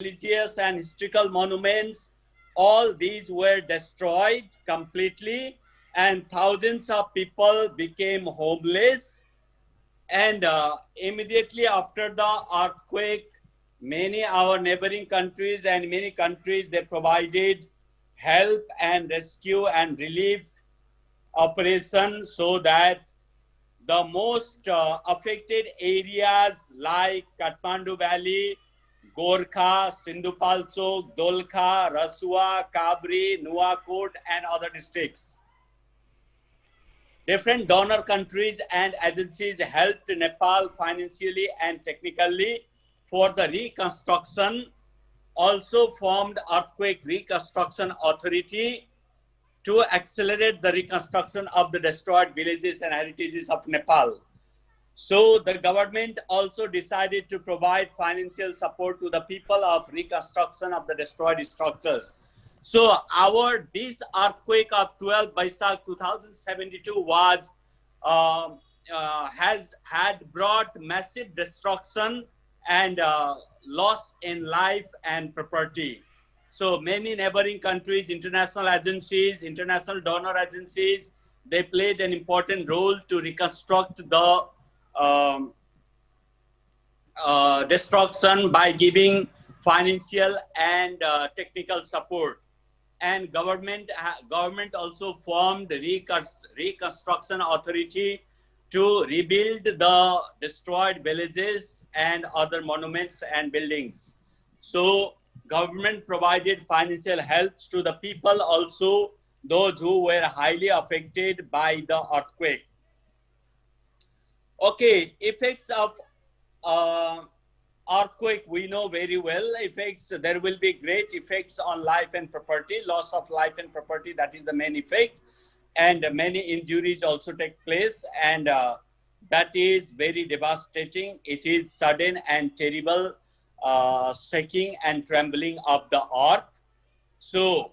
religious and historical monuments, all these were destroyed completely, and thousands of people became homeless. And immediately after the earthquake, many our neighboring countries and many countries, they provided help and rescue and relief operations, so that the most affected areas like Kathmandu Valley, Gorkha, Sindhupalchok, Dolkha, Rasua, Kabri, Nuwakot, and other districts. Different donor countries and agencies helped Nepal financially and technically for the reconstruction. Also formed Earthquake Reconstruction Authority to accelerate the reconstruction of the destroyed villages and heritages of Nepal. So the government also decided to provide financial support to the people of reconstruction of the destroyed structures. So this earthquake of 12 Baisakh 2072 was had brought massive destruction and loss in life and property. So many neighboring countries, international agencies, international donor agencies, they played an important role to reconstruct the destruction by giving financial and technical support. And government also formed the reconstruction authority to rebuild the destroyed villages and other monuments and buildings. So government provided financial help to the people, also those who were highly affected by the earthquake. Okay, effects of earthquake, we know very well. Effects, there will be great effects on life and property, loss of life and property, that is the main effect. And many injuries also take place, and that is very devastating. It is sudden and terrible shaking and trembling of the earth. So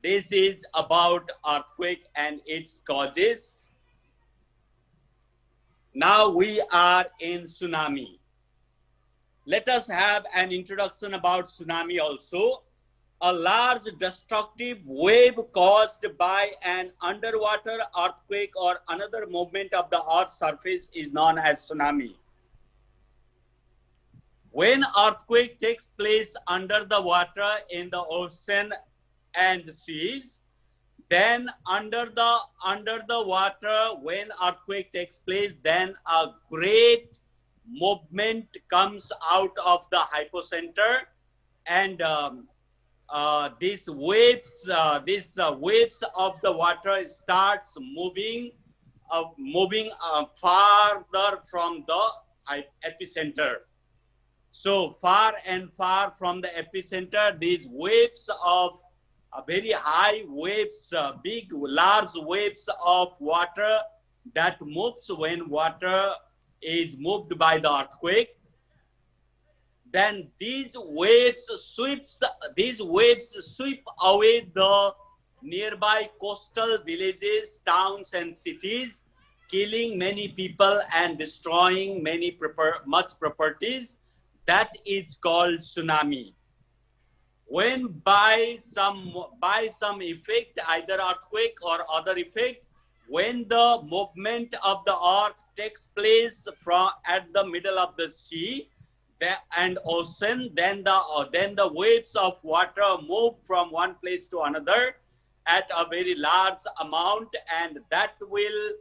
this is about earthquake and its causes. Now we are in tsunami. Let us have an introduction about tsunami also. A large destructive wave caused by an underwater earthquake or another movement of the earth's surface is known as tsunami. When earthquake takes place under the water in the ocean and seas, then under the water, when earthquake takes place, then a great movement comes out of the hypocenter, and these waves of the water starts moving farther from the epicenter. So far and far from the epicenter, these waves of very high waves, big, large waves of water that moves when water is moved by the earthquake. Then these waves sweep away the nearby coastal villages, towns, and cities, killing many people and destroying much properties. That is called tsunami. When by some effect, either earthquake or other effect, when the movement of the earth takes place at the middle of the sea and ocean, then the waves of water move from one place to another at a very large amount, and that will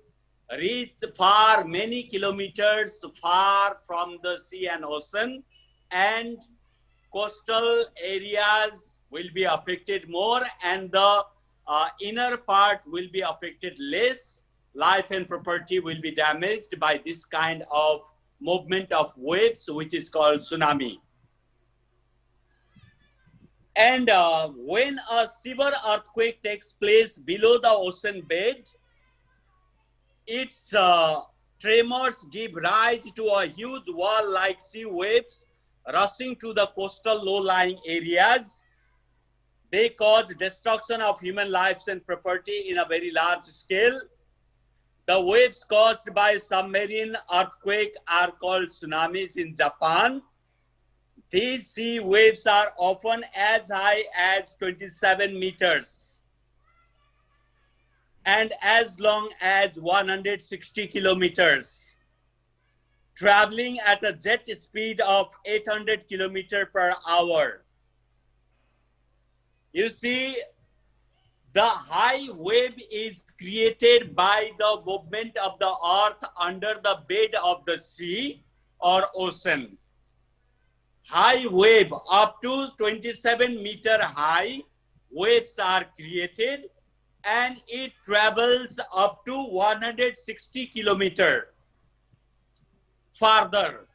reach far, many kilometers far from the sea and ocean, and coastal areas will be affected more, and the inner part will be affected less. Life and property will be damaged by this kind of movement of waves, which is called tsunami. And when a severe earthquake takes place below the ocean bed, its tremors give rise to a huge wall-like sea waves rushing to the coastal low-lying areas. They cause destruction of human lives and property in a very large scale. The waves caused by submarine earthquake are called tsunamis in Japan. These sea waves are often as high as 27 meters and as long as 160 kilometers, traveling at a jet speed of 800 kilometers per hour. You see, the high wave is created by the movement of the earth under the bed of the sea or ocean. High wave up to 27-meter high waves are created, and it travels up to 160 kilometers. Further,